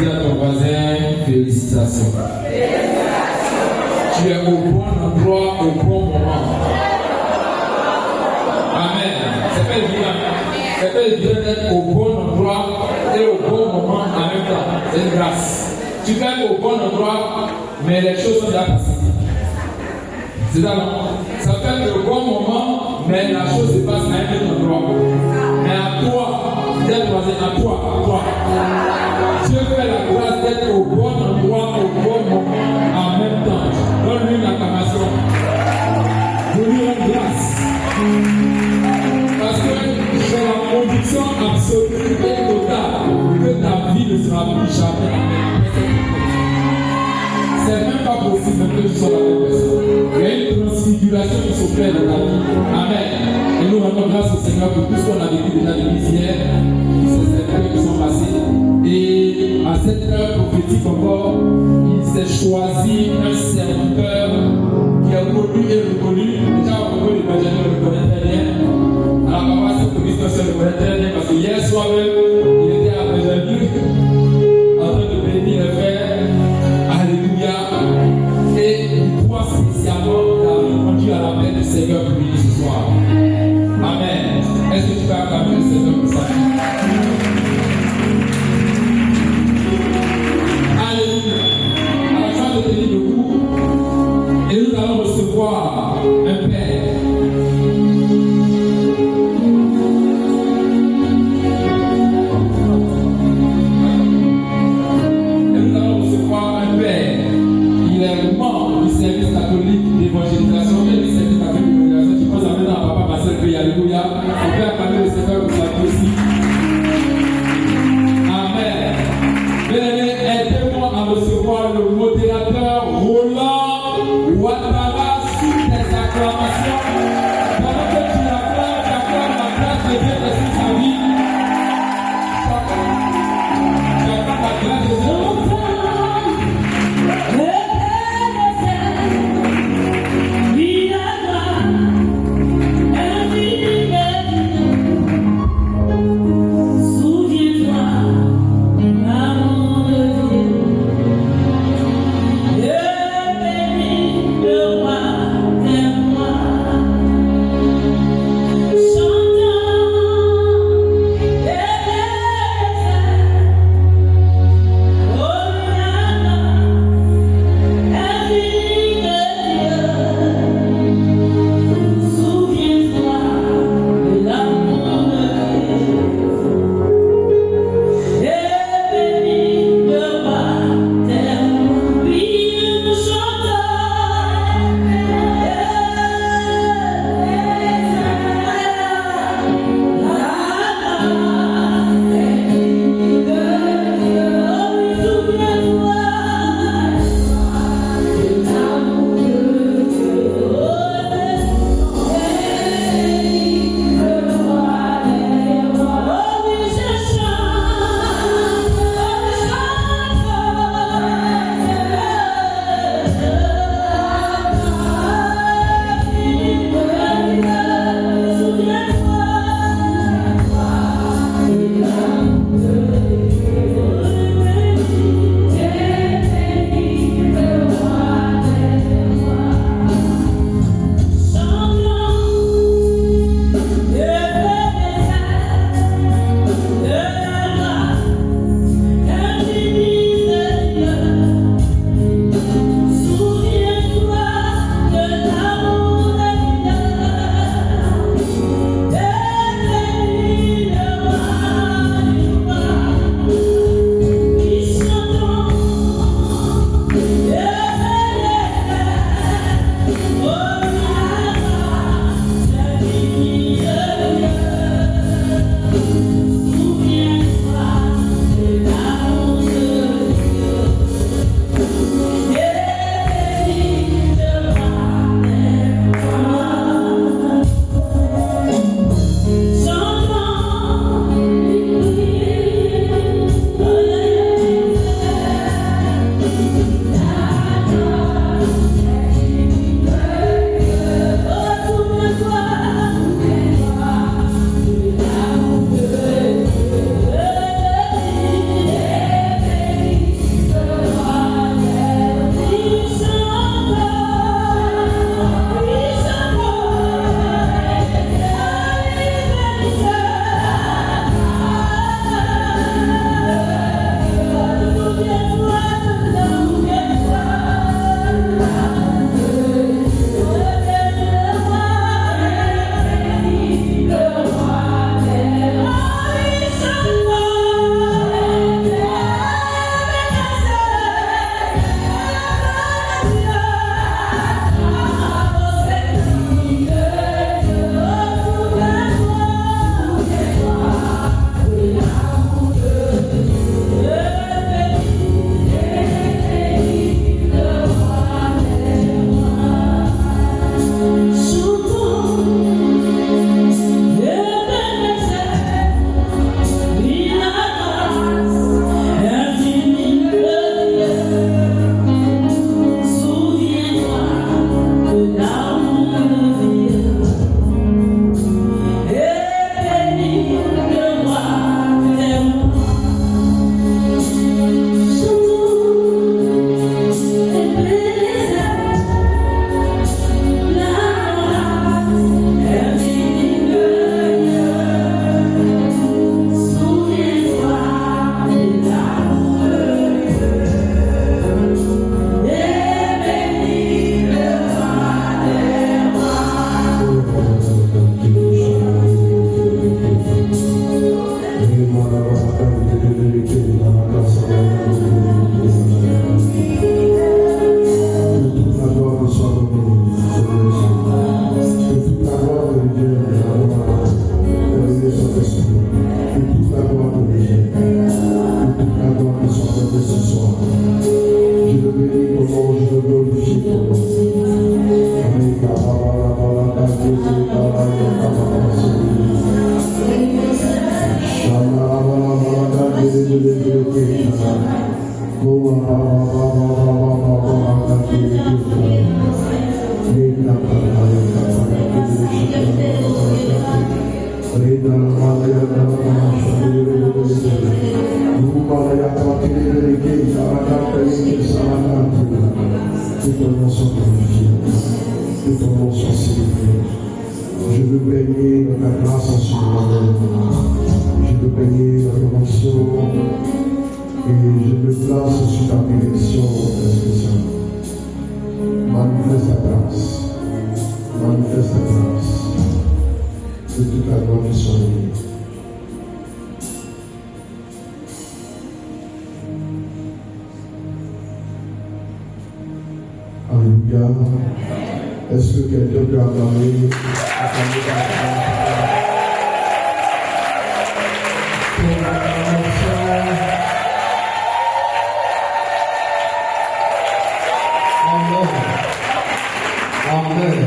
Dis à ton voisin, félicitations. Tu es au bon endroit, au bon moment. Amen. C'est pas évident d'être au bon endroit et au bon moment en même temps. C'est une grâce. Tu peux être au bon endroit, mais les choses sont déjà passées. C'est ça, non? Ça fait le bon moment, mais la chose se passe à un autre endroit. Mais à toi, d'être voisin, à toi. Dieu fait la grâce d'être au bon endroit, au bon moment, en même temps. Donne-lui une acclamation. Je lui rends grâce. Parce que j'ai la conviction absolue et totale que ta vie ne sera plus jamais la même personne. C'est même pas possible que tu sois la même personne. Il y a une transfiguration qui s'opère dans ta vie. Amen. Et nous rendons grâce au Seigneur pour tout ce qu'on a vécu déjà depuis hier, ces épreuves qui sont passées. Et à cette heure prophétique encore, il s'est choisi un serviteur qui est connu et reconnu. Déjà, on peut le connaît très bien. Alors, papa, c'est pour que se le connaît très bien parce que hier soir même, il était à Benjamin en train de bénir le frère. Alléluia. Et il croit spécialement d'avoir répondu à la main du Seigneur pour lui ce soir. Amen. Est-ce que tu peux acclamer le Seigneur pour ça? Alléluia. Alors, tu vas te tenir debout et nous allons recevoir un Père. Je veux baigner dans ta grâce en ce moment. Je veux baigner dans ton onction et je me place sous ta direction, Esprit Saint. Manifeste ta grâce. Manifeste ta grâce. De toute la gloire qui soit liée. Alléluia. Est-ce que quelqu'un peut acclamer Amen.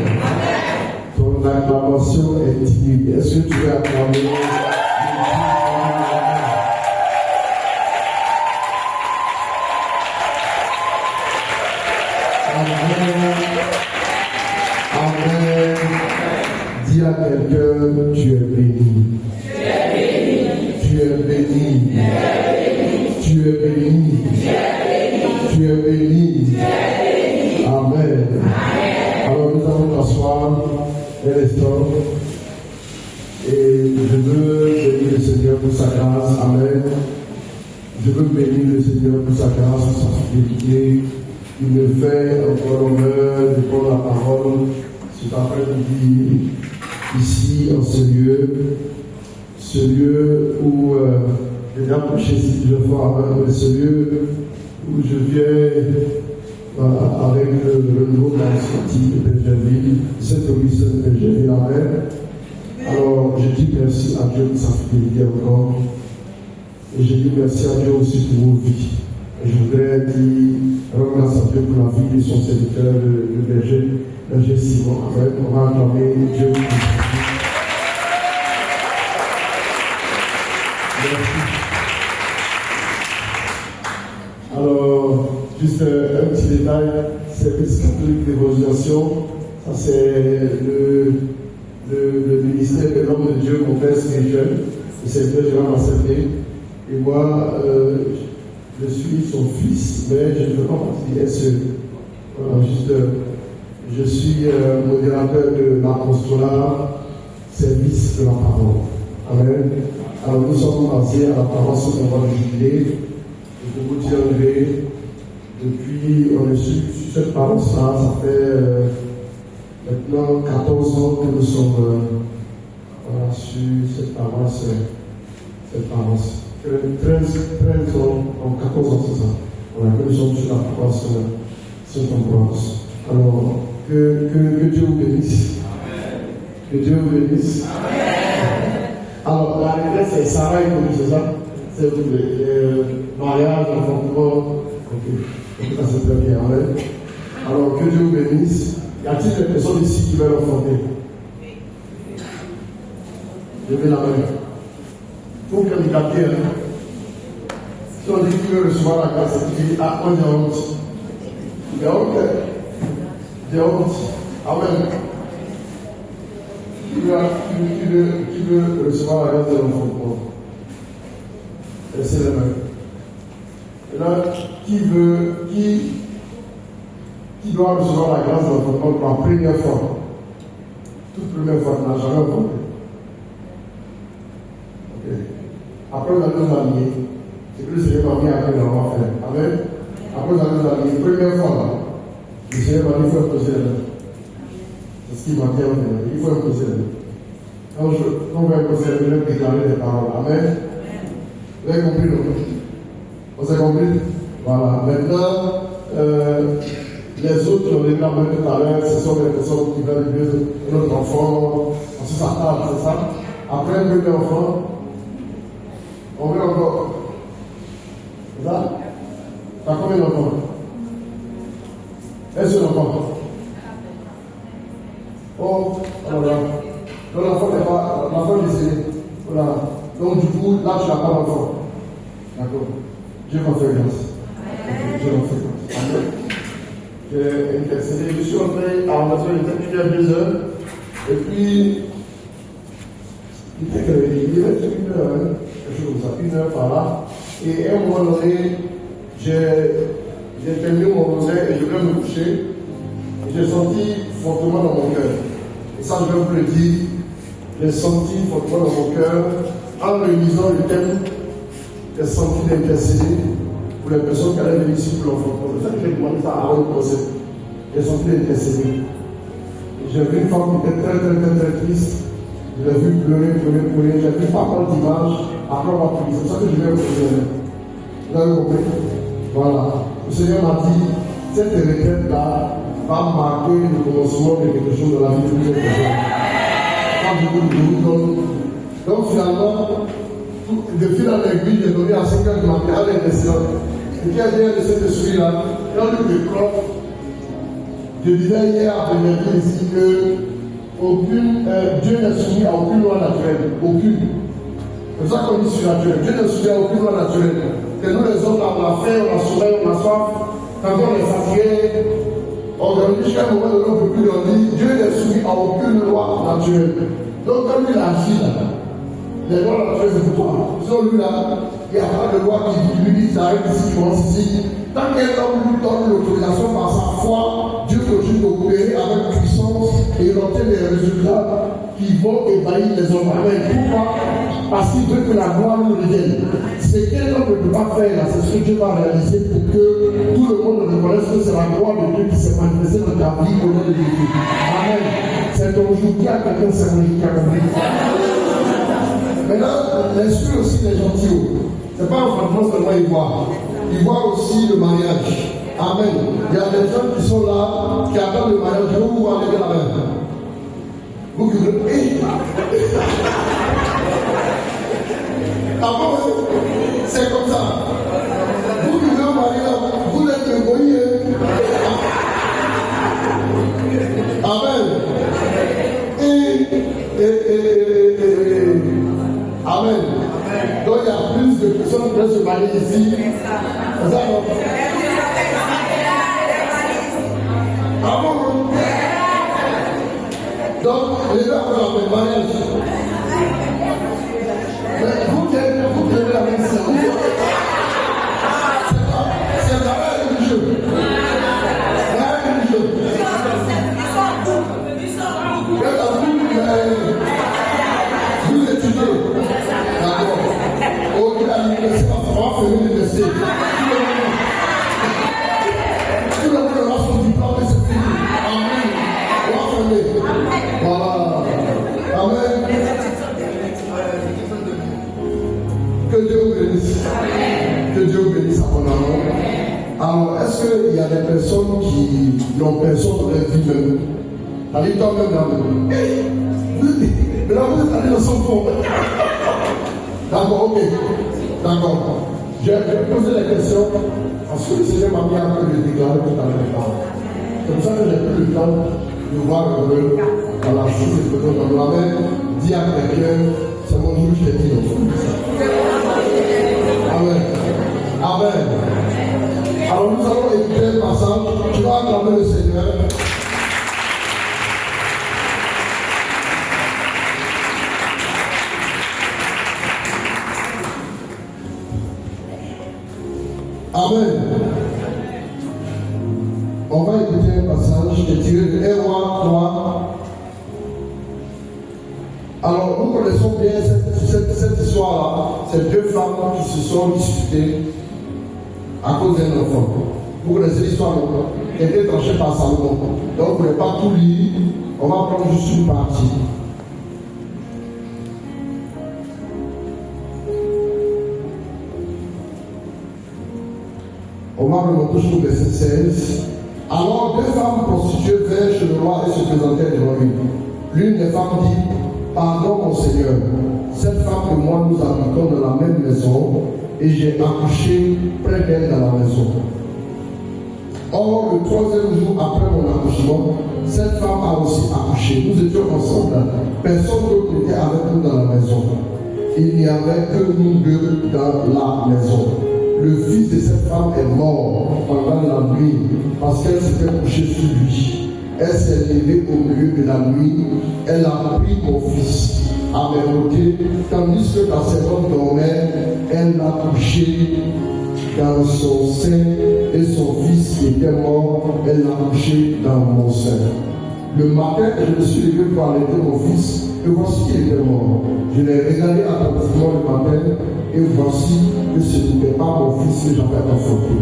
Ton acclamation est timide. Est-ce que tu veux acclamer? Amen. Dis à quelqu'un, tu es béni. Tu es béni. Tu es béni. Tu es béni. Amen. Alors nous allons t'asseoir un instant. Et je veux bénir le Seigneur pour sa grâce. Amen. Je veux bénir le Seigneur pour sa grâce, pour sa fidélité. Il me fait encore l'honneur de prendre la parole cet après-midi, ici, en ce lieu où j'ai déjà prêché plusieurs fois, ce lieu où je viens avec le nouveau charismatique de Pégerville, Saint-Auguste de Pégerville, Amen. Alors, je dis merci à Dieu pour sa fidélité encore, et je dis merci à Dieu aussi pour vos vies. Et je voudrais dire, rendre grâce à Dieu pour la vie de son serviteur, le berger Simon. Amen. On va acclamer Dieu pour sa vie. Merci. Alors, juste un petit détail, service catholique d'évangélisation, ça c'est le ministère de l'homme de Dieu, mon père spirituel, le serviteur Gérard Massé. Et moi, je suis son fils, mais je ne fais pas partie du SE. Voilà, juste, je suis modérateur de l'apostolat, service de la parole. Amen. Alors nous sommes basés à la paroisse de Roi du Jubilé. Et pour vous dire vrai, depuis, on est sur cette paroisse-là, ça fait maintenant 14 ans que nous sommes sur cette paroisse. 13 ans, en 14 ans, c'est ça. Voilà, que nous sommes sur la paroisse Saint-Ambroise. Alors, que Dieu vous bénisse. Amen. Que Dieu vous bénisse. Amen. Alors, la retraite, c'est Sarah et Connu, c'est ça? C'est le mariage, l'enfantement. Ok, ça c'est très bien. Amen. Alors, que Dieu vous bénisse. Y a-t-il des personnes ici qui veulent enfanter? Levez la main. Il faut candidater. Si on dit qu'il veut recevoir la grâce, il dit, ah, moi j'ai honte. J'ai honte. J'ai honte. Amen. Qui veut recevoir la grâce de l'enfant? Laissez les mains. Et là, qui doit recevoir la grâce de l'enfant pour la première fois? Toute première fois, tu n'as jamais enfanté. Ok. Après, vous allez nous aligner. C'est que le Seigneur m'a mis avec la main faire. Amen. Après, vous allez nous aligner. Première fois, là, le Seigneur m'a dit, il faut imposer la main. C'est ce qu'il m'a dit en fait. Il faut imposer la main. Quand on va imposer la main, je vais déclarer des paroles. Amen. Vous avez compris, non? Vous avez compris? Voilà. Maintenant, les autres qui ont levé la main tout à l'heure, ce sont les personnes qui veulent lever notre enfant. On se s'attend, c'est ça? Après, le premier enfant, on veut encore. C'est ça? T'as combien d'enfants? Un seul enfant. Oh, voilà. Donc l'enfant n'est pas. L'enfant est décédé. Voilà. Donc du coup, là, tu n'as pas d'enfant. D'accord. Dieu m'a fait grâce. J'ai intercédé, je suis rentré à la maison, il était 1h, 2h, et puis, il était 1h, quelque chose comme ça, 1h par là, et à un moment donné, j'ai terminé mon rosaire et je voulais me coucher, et j'ai senti fortement dans mon cœur, et ça je vais vous le dire, j'ai senti fortement dans mon cœur, en réalisant le thème, j'ai senti d'intercéder pour les personnes qui allaient venir ici pour l'enfant. C'est ça que j'ai demandé ça avant le procès. J'ai senti d'intercéder. J'ai vu une femme qui était très triste. Je l'ai vu pleurer. J'ai vu pas mal d'images après avoir prié. C'est ça que je vais vous dire. Vous avez compris? Voilà. Le Seigneur m'a dit, cette retraite-là va marquer le commencement de quelque chose dans la vie de toutes les personnes. Quand je vous donne. Donc finalement, de fil en aiguille, j'ai donné à 5 heures du matin à l'intercession. Et qui a dit de cette esprit-là, quand je me crois, je disais hier à Bénédicte ici que Dieu n'est soumis à aucune loi naturelle. Aucune. C'est ça qu'on dit surnaturel. Dieu n'est soumis à aucune loi naturelle. Que nous les hommes, on a faim, on a sommeil, on a soif, quand on est fatigué, on grandit jusqu'à un moment donné, on ne peut plus dormir. Dieu n'est soumis à aucune loi naturelle. Donc comme il agit là, les lois naturelles c'est pour toi. Sur lui là, il n'y a pas de loi qui lui dit d'arrêter ici, tu commences ici. Tant qu'un homme lui donne l'autorisation par sa foi, Dieu continue d'opérer avec puissance et il obtient des résultats qui vont ébahir les hommes. Amen. Pourquoi? Parce qu'il veut que la gloire nous revienne. Ce qu'un homme ne peut pas faire, c'est ce que Dieu va réaliser pour que tout le monde reconnaisse que c'est la gloire de Dieu qui s'est manifestée dans ta vie au nom de Jésus. Amen. C'est ton jour qui a quelqu'un, c'est mon jour qui a compris. Maintenant, l'esprit aussi des gentils. Ce n'est pas un fragment seulement il voit aussi le mariage. Amen. Il y a des gens qui sont là, qui attendent le mariage. Vous vous enlevez la main. Vous qui vous c'est comme ça. Vous qui vous mariez là, vous l'êtes le voyez. Amen. Amen. Donc il y a plus de personnes qui peuvent se marier ici. C'est ça, non? Ah bon? Donc, les gens ont fait mariage. Mais vous qui avez la même chose. C'est la même religion. La même religion. Vous étudiez. D'accord. Au à l'université, on va faire l'université. Tout le monde aura son diplôme et c'est fini. Amen. On va fermer. Voilà. Amen. Que Dieu vous bénisse. Que Dieu vous bénisse à mon amour. Alors, est-ce qu'il y a des personnes qui n'ont personne dans leur vie même? C'est-à-dire toi-même dans le vie. Mais là, vous êtes allé dans son fond. D'accord, ok. D'accord. Je vais poser la question parce que le Seigneur m'a mis un peu de déclarer tout à l'heure. C'est pour ça que j'ai plus le temps de voir heureux dans la chose que je peux dans la main. Dis à quelqu'un, c'est mon jour, je t'ai dit dans son Amen. Amen. Alors nous allons écouter le passage. Tu vas acclamer le Seigneur. Amen. On va écouter un passage qui est tiré de 1 Roi 3. Alors, nous connaissons bien cette histoire-là. Ces deux femmes qui se sont disputées à cause d'un enfant. Vous connaissez l'histoire qui a été tranchée par Salomon. Donc, vous ne pouvez pas tout lire. On va prendre juste une partie. On va remonter jusqu'au verset 16. Alors, deux femmes prostituées vinrent chez le roi et se présentèrent devant lui. L'une des femmes dit: Pardon, mon Seigneur, cette femme et moi nous habitons dans la même maison et j'ai accouché près d'elle dans la maison. Or, le 3e jour après mon accouchement, cette femme a aussi accouché. Nous étions ensemble. Personne d'autre n'était avec nous dans la maison. Il n'y avait que nous deux dans la maison. Le fils de cette femme est mort pendant Elle s'est levée au milieu de la nuit. Elle a pris mon fils à mes côtés, tandis que la servante dormait. Elle l'a couché dans son sein et son fils qui était mort. Elle l'a couché dans mon sein. Le matin, je me suis levé pour allaiter mon fils et voici qu'il était mort. Je l'ai regardé attentivement le matin et voici que ce n'était pas mon fils que j'avais enfanté.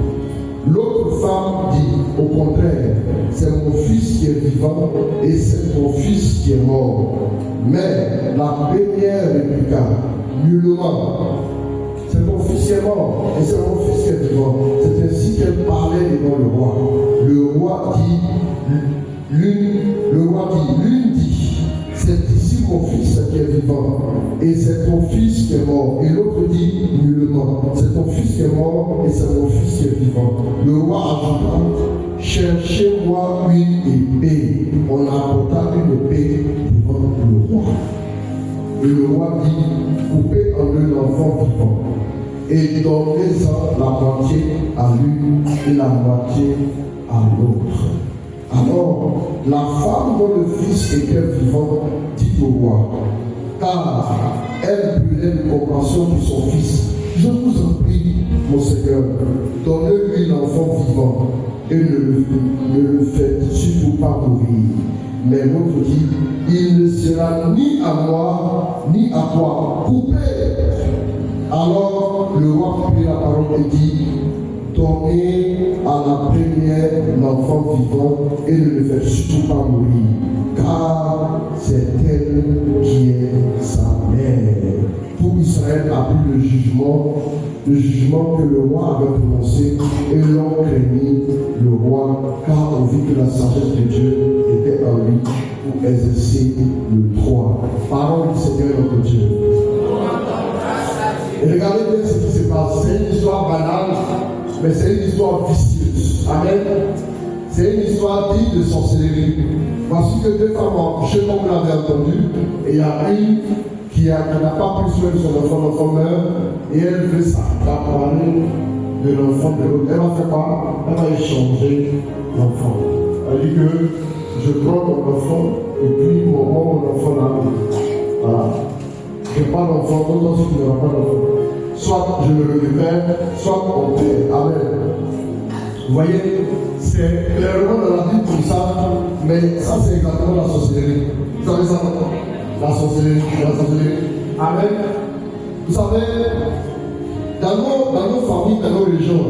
L'autre femme dit, au contraire, c'est mon fils qui est vivant et c'est mon fils qui est mort. Mais la première répliqua, nullement, c'est mon fils qui est mort et c'est mon fils qui est vivant. C'est ainsi qu'elle parlait devant le roi. Le roi dit, l'une dit, c'est ici mon fils qui est vivant et c'est ton fils qui est mort. Et l'autre dit nullement, c'est ton fils qui est mort et c'est mon fils qui est vivant. Le roi ajouta, cherchez-moi une épée. On apporta une épée devant le roi. Et le roi dit, coupez en deux l'enfant vivant et donnez-en la moitié à l'une et la moitié à l'autre. Alors, la femme dont le fils était vivant dit au roi, car elle brûlait de compassion pour son fils. Je vous en prie, mon Seigneur, donnez-lui l'enfant vivant et ne le faites surtout pas mourir. Mais l'autre dit, il ne sera ni à moi, ni à toi. Coupez. Alors le roi prit la parole et dit, donnez à la première l'enfant vivant et ne le faites surtout pas mourir, car c'est elle qui est sa mère. Tout Israël a pris le jugement que le roi avait prononcé, et l'on craignit le roi, car on vit que la sagesse de Dieu était en lui pour exercer le droit. Parole du Seigneur notre Dieu. Et regardez bien ce qui se passe. C'est une histoire banale, mais c'est une histoire vicieuse. Amen. C'est une histoire digne de sorcellerie. Voici que deux femmes ont accouché, comme vous l'avez entendu, et il y a une qui n'a pas pris soin de son enfant, l'enfant meurt, et elle veut s'accaparer de l'enfant de l'autre. Elle va faire quoi? Elle va échanger l'enfant. Elle dit que je prends mon enfant, et puis mon enfant là. Voilà. Je n'ai pas d'enfant, d'autant si tu n'auras pas d'enfant. Soit je le récupère, soit on perd. Amen. Vous voyez, c'est clairement dans la Bible comme ça, mais ça c'est exactement la sorcellerie. Vous savez ça? La sorcellerie. Amen. Vous savez, dans nos familles, dans nos régions,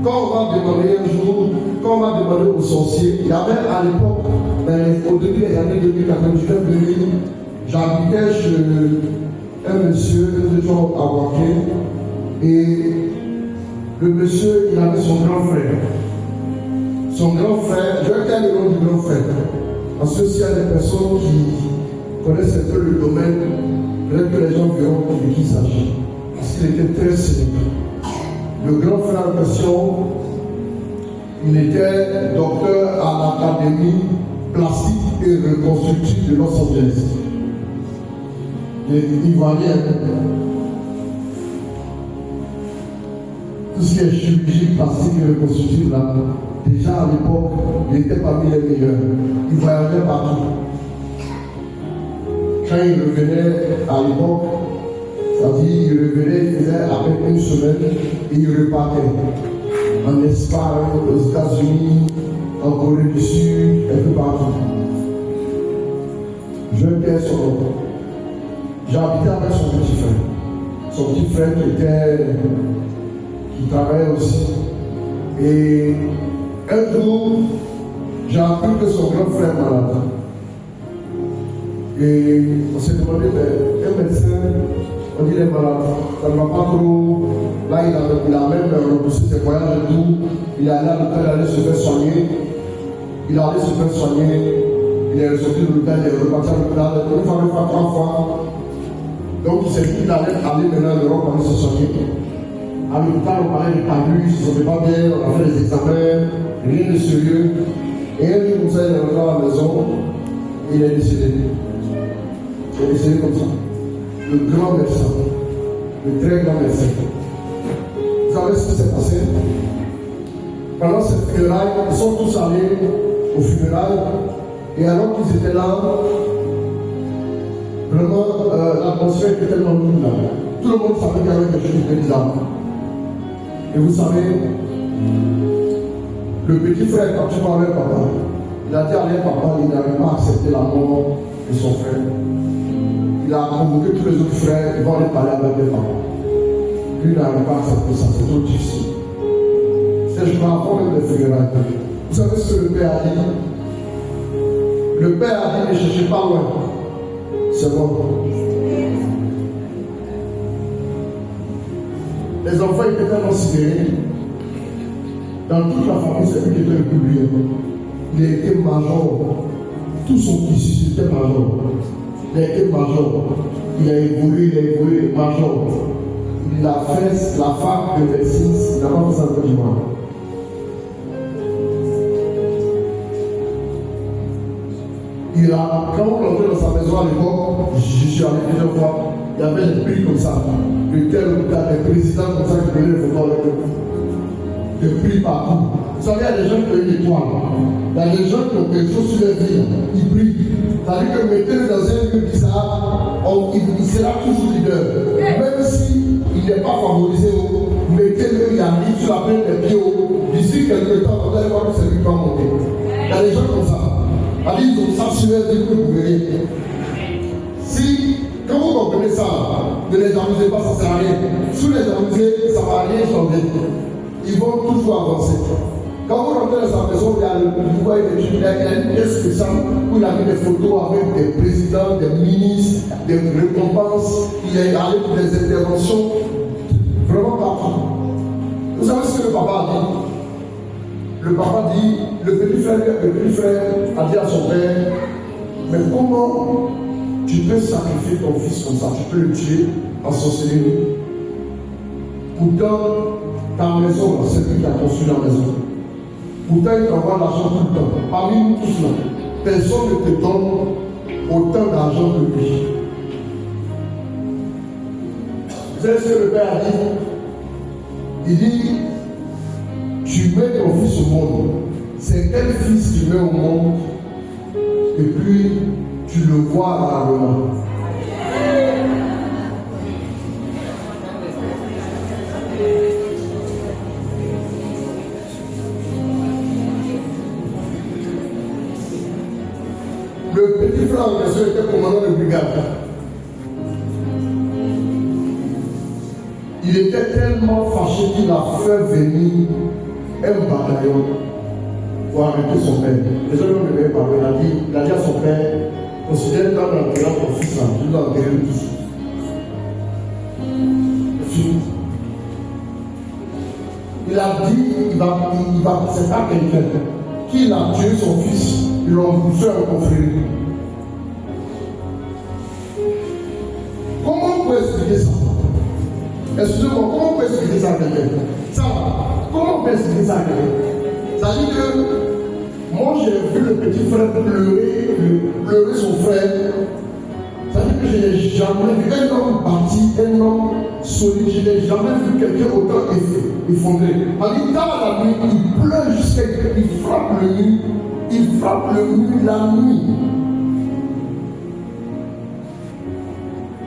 quand on va demander un jour, quand on va demander aux sorciers, il y avait à l'époque, au début des années 2099-2000, j'habitais chez un monsieur de Jean à Waké, et le monsieur, il avait son grand frère. Son grand frère, je vais dire le nom du grand frère, parce que s'il y a des personnes qui connaissent un peu le domaine, peut-être que les gens verront de qui il s'agit. Parce qu'il était très célèbre. Le grand frère en question, il était docteur à l'académie plastique et reconstructive de Los Angeles. Il voyait tout ce qui est chirurgie plastique et reconstructive là. Déjà à l'époque, il était parmi les meilleurs. Il voyageait partout. Quand il revenait à l'époque, c'est-à-dire il revenait, il faisait à peine une semaine et il repartait. En Espagne, aux États-Unis, en Corée du Sud, un peu partout. Je vais son nom. J'ai habité avec son petit frère. Son petit frère qui travaillait aussi. Et un jour, j'ai appris que son grand frère est malade. Et on s'est demandé, un médecin, on dit qu'il est malade, ça ne va pas trop. Là, il a même repoussé ses voyages et tout. Il est allé à l'hôtel, aller se faire soigner. Il est allé se faire soigner. Il est ressorti de l'hôtel, il est reparti à l'hôpital. Une fois, 3 fois. Donc, il s'est dit qu'il allait aller maintenant en Europe pour aller se soigner. À l'hôpital, on parlait de palus, ils ne se pas bien, on a fait des examens, rien de sérieux. Et un jour, comme ça, il est rentré à la maison, et il est décédé. Il est décédé comme ça. Le grand médecin, le très grand médecin. Vous savez ce qui s'est passé? Pendant cette funéraille, ils sont tous allés au funérailles. Et alors qu'ils étaient là, vraiment, l'atmosphère était tellement lourde là. Tout le monde savait qu'il y avait quelque chose de bizarre. Et vous savez, le petit frère, quand tu parlais papa, il a dit à papa, il n'avait pas accepté la mort de son frère. Il a convoqué tous les autres frères, ils vont aller parler avec les parents. Lui n'avait pas accepté ça, c'est trop difficile. C'est je me rappelle même des funérailles. Vous savez ce que le père a dit? Le père a dit, ne cherchez pas loin. C'est bon. Les enfants étaient tellement sidérés. Dans toute la famille, c'est lui qui était le plus brillant. Il a été major. Tout son fils était major. Il a été major. Il a évolué, major. Il a fait la fac de médecine. Il n'a pas fait ça le dimanche. Quand on rentrait dans sa maison à l'époque, je suis allé plusieurs fois, il y avait des prix comme ça, de tel ou tel, des présidents comme ça qui prenaient les photos avec eux. Des prix partout. Vous savez, il y a des gens qui ont une étoile. Il y a des gens qui ont quelque chose sur leur vie, ils brillent. C'est-à-dire que mettez-le dans un lieu bizarre, il sera toujours leader. Même s'il n'est pas favorisé, mettez-le, il arrive sur la plaine des pieds. D'ici quelques temps, vous allez voir que c'est lui qui va monter. Il y a des gens comme ça. Ils ont ça sur leur vie que vous verrez. Si, quand vous comprenez ça, ne les amusez pas, ça ne sert à rien. Si vous les amusez, ça ne va rien changer. Ils vont toujours avancer. Quand vous rentrez dans sa maison, il y a une pièce spéciale où il a mis des photos avec des présidents, des ministres, des récompenses. Il est allé pour des interventions vraiment partout. Vous savez ce que le papa a dit? Le papa dit, le petit frère a dit à son père, mais comment tu peux sacrifier ton fils comme ça? Tu peux le tuer en sorcellerie. Pourtant, ta maison, c'est lui qui a construit la maison. Pourtant, il t'envoie l'argent tout le temps. Parmi nous tous là, personne ne te donne autant d'argent que lui. Vous savez ce que le père a dit? Il dit, tu mets ton fils au monde. C'est quel fils tu mets au monde? Et puis, tu le vois rarement. Le petit frère en question était commandant de brigade. Il était tellement fâché qu'il a fait venir un bataillon pour arrêter son père. Les gens ne l'avaient pas. Il a dit à son père, considère quand on enterra ton fils là, tu dois enterrer tout de suite. Il a dit, c'est pas quelqu'un qui a tué son fils, ils l'ont poussé à un confrérie. Comment on peut expliquer ça? Excusez-moi, comment on peut expliquer ça à quelqu'un? Ça va. Comment on peut expliquer ça à quelqu'un? Ça dit que moi j'ai vu le petit frère pleurer son frère. Ça dit que je n'ai jamais vu un homme bâti, un homme solide. Je n'ai jamais vu quelqu'un autant effondré. Ça dit tard la nuit, il pleure jusqu'à qu'il frappe le mur. Il frappe le mur la nuit.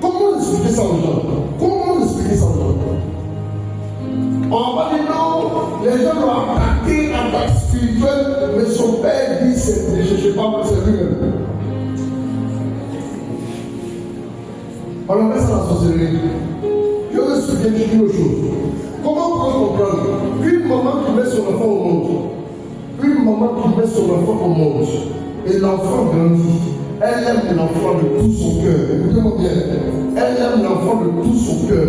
Comment expliquer ça aux gens? Comment expliquer ça aux gens? On va dire non, les gens l'ont attaqué en attaque spirituelle, mais son père dit je ne sais pas, c'est lui-même. On appelle ça la sorcellerie. Je veux expliquer une chose. Comment on peut comprendre? Une maman qui met son enfant au monde, une maman qui met son enfant au monde, et l'enfant grandit. Elle aime l'enfant de tout son cœur. Écoutez-moi bien. Elle aime l'enfant de tout son cœur.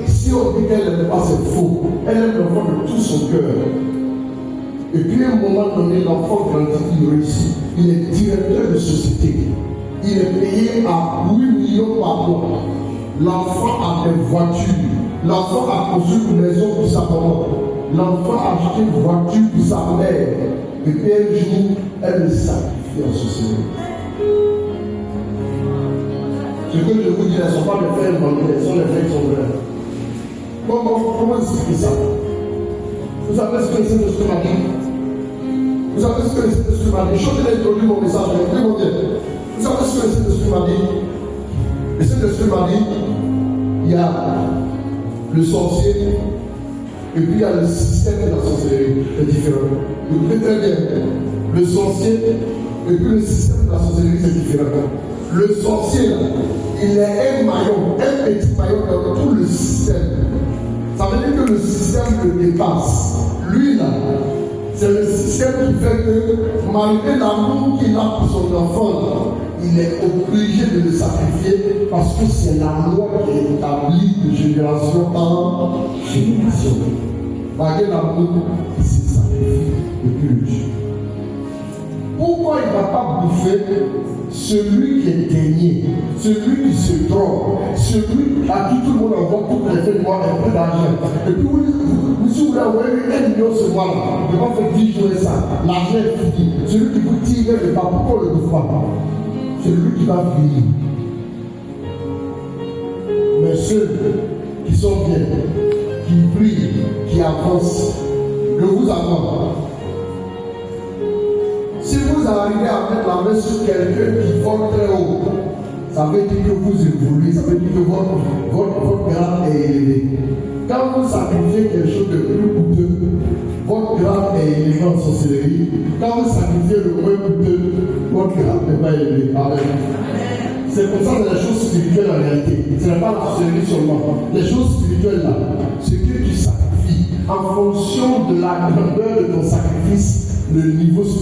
Si on dit qu'elle n'aime pas, c'est faux. Elle aime l'enfant de tout son cœur. Et puis à un moment donné, l'enfant grandit, il réussit. Il est directeur de société. Il est payé à 8 millions par mois. L'enfant a des voitures. L'enfant a construit une maison pour sa maman. L'enfant a acheté une voiture pour sa mère. Et puis un jour, elle le sacrifie en société. Ce que je vous dis, elles ne sont pas des frères demandés, elles sont les frères qui sont frères. Comment expliquer ça? Vous savez ce que c'est de ce qu'on a dit? Vous savez ce que le Saint-Esprit m'a dit? Je vais introduire mon message. Écoutez mon Dieu. Vous savez ce que le Saint-Esprit m'a dit? Le Saint-Esprit m'a dit, il y a le sorcier et puis il y a le système de la sorcellerie. C'est différent. Écoutez très bien. Le sorcier et puis le système de la sorcellerie, c'est différent. Le sorcier, là, il est un maillon, un petit maillon dans tout le système. Ça veut dire que le système le dépasse. Lui, là, c'est le système qui fait que, malgré l'amour qu'il a pour son enfant, là, il est obligé de le sacrifier parce que c'est la loi qui est établie de génération en génération. Malgré l'amour, il se sacrifie depuis le Dieu. Pourquoi il ne va pas bouffer celui qui est gagné, celui qui se trompe, celui à qui tout le monde envoie tout les faits de moi un peu d'argent? Et puis si vous voulez envoyer 1 million ce mois-là, il va faire 10 jours ça, l'argent est fini. Celui qui vous tire le pas, pourquoi on ne le bouffe pas? C'est lui qui va finir. Mais ceux qui sont bien, qui prient, qui avancent, je vous avance. Si vous arrivez à mettre la main sur quelqu'un qui vole très haut, ça veut dire que vous évoluez, ça veut dire que votre grade est élevé. Quand vous sacrifiez quelque chose de plus coûteux, votre grade est élevé en sorcellerie. Quand vous sacrifiez le moins coûteux, votre grade n'est pas élevé. Amen. C'est pour ça que les choses spirituelles en réalité, ce n'est pas la sorcellerie seulement. Les choses spirituelles là, ce que tu sacrifies, en fonction de la grandeur de ton sacrifice, le niveau spirituel